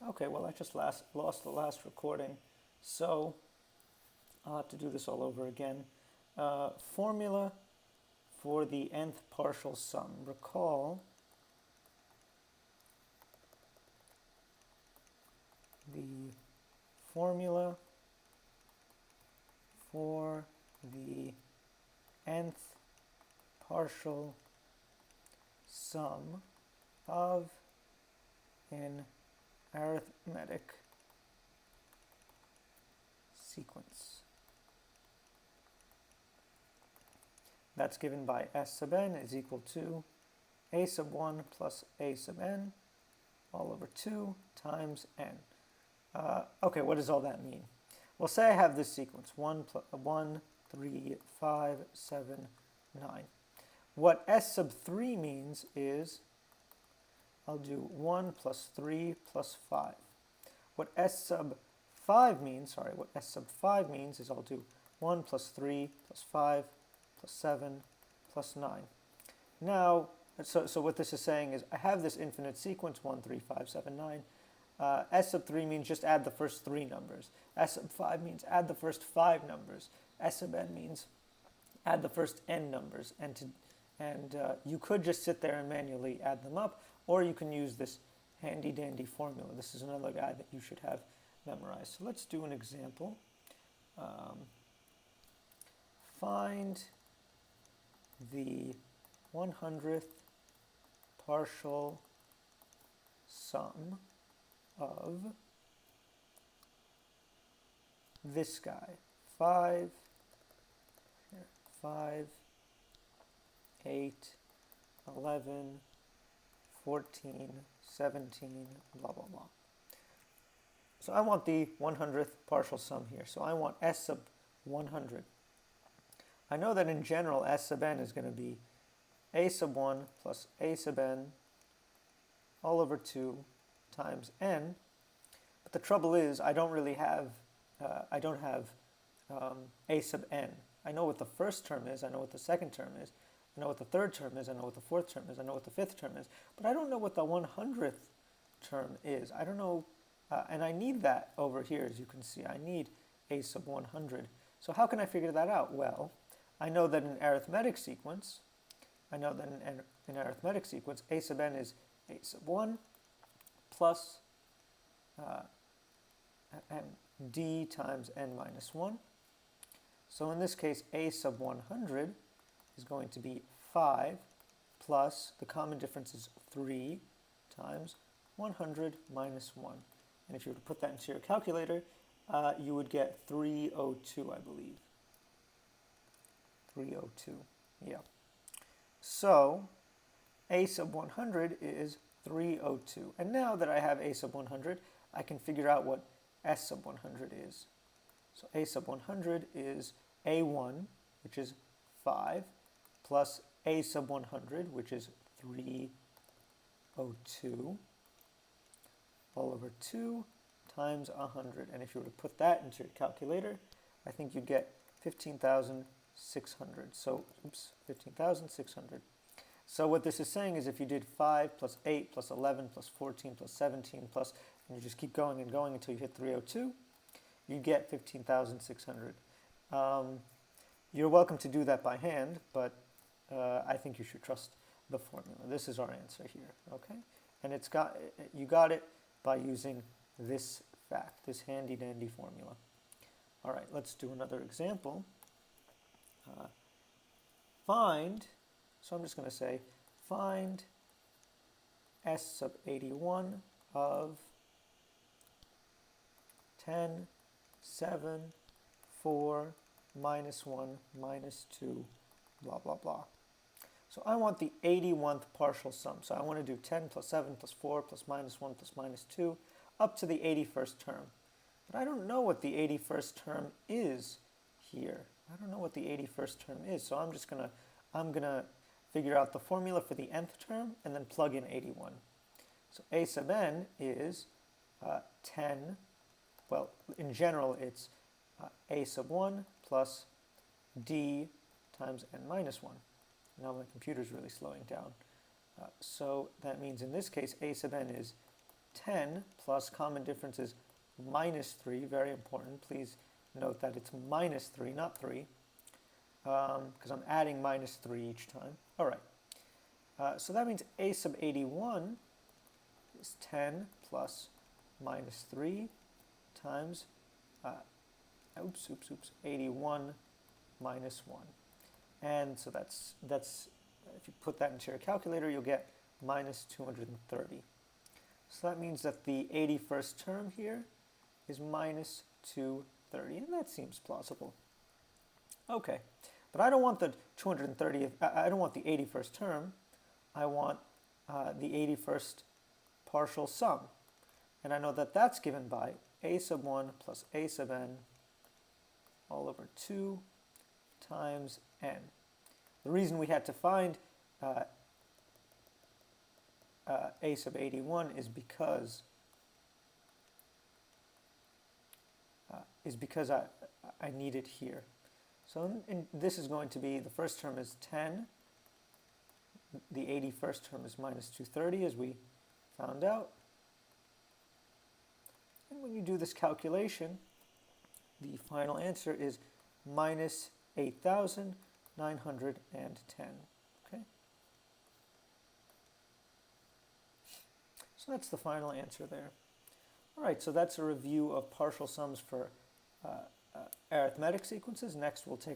Okay, well I just lost the last recording, so I'll have to do this all over again. Formula for the nth partial sum. Recall the formula for the nth partial sum of an arithmetic sequence. That's given by S sub n is equal to a sub 1 plus a sub n all over 2 times n. Okay, what does all that mean? Well, say I have this sequence, 1, 3, 5, 7, 9. What S sub 3 means is I'll do 1 plus 3 plus 5. What S sub 5 means, is I'll do 1 plus 3 plus 5 plus 7 plus 9. Now, so what this is saying is I have this infinite sequence, 1, 3, 5, 7, 9. S sub 3 means just add the first 3 numbers. S sub 5 means add the first 5 numbers. S sub n means add the first n numbers. And you could just sit there and manually add them up, or you can use this handy-dandy formula. This is another guy that you should have memorized. So let's do an example. Find the 100th partial sum of this guy, 5, 8, 11, 14, 17, blah, blah, blah. So I want the 100th partial sum here. So I want S sub 100. I know that in general S sub n is going to be a sub 1 plus a sub n all over 2 times n. But the trouble is I don't really have, a sub n. I know what the first term is, I know what the second term is, I know what the third term is, I know what the fourth term is, I know what the fifth term is, but I don't know what the 100th term is. I don't know, and I need that over here, as you can see. I need a sub 100. So how can I figure that out? Well, I know that in arithmetic sequence, a sub n is a sub 1 plus d times n minus 1. So in this case, a sub 100 is going to be 5 plus, the common difference is 3 times 100 minus 1. And if you were to put that into your calculator, you would get 302, I believe. 302, yeah. So a sub 100 is 302. And now that I have a sub 100, I can figure out what S sub 100 is. So a sub 100 is a1, which is 5, plus a sub 100, which is 302, all over 2 times 100. And if you were to put that into your calculator, I think you'd get 15,600. So, 15,600. So what this is saying is if you did 5 plus 8 plus 11 plus 14 plus 17 plus, and you just keep going and going until you hit 302, you get 15,600. You're welcome to do that by hand, but I think you should trust the formula. This is our answer here, okay? And you got it by using this fact, this handy-dandy formula. All right, let's do another example. So I'm just going to say, find S sub 81 of 10, 7, 4, minus 1, minus 2, blah, blah, blah. So I want the 81th partial sum. So I want to do 10 plus 7 plus 4 plus minus 1 plus minus 2 up to the 81st term. But I don't know what the 81st term is here. I don't know what the 81st term is. So I'm gonna figure out the formula for the nth term and then plug in 81. So a sub n is 10. Well, in general, it's a sub 1 plus d times n minus 1. Now my computer's really slowing down. So that means in this case, a sub n is 10 plus common difference is minus 3, very important. Please note that it's minus 3, not 3, because I'm adding minus 3 each time. All right, so that means a sub 81 is 10 plus minus 3 times, 81 minus 1. And so that's if you put that into your calculator, you'll get minus 230. So that means that the 81st term here is minus 230, and that seems plausible. Okay, but I don't want the 230th, I don't want the 81st term, I want the 81st partial sum. And I know that that's given by a sub 1 plus a sub n all over 2 times n. The reason we had to find a sub 81 is because I need it here. So this is going to be, the first term is 10, the 81st term is minus 230, as we found out. And when you do this calculation, the final answer is minus 8,910. Okay? So that's the final answer there. All right, so that's a review of partial sums for arithmetic sequences. Next, we'll take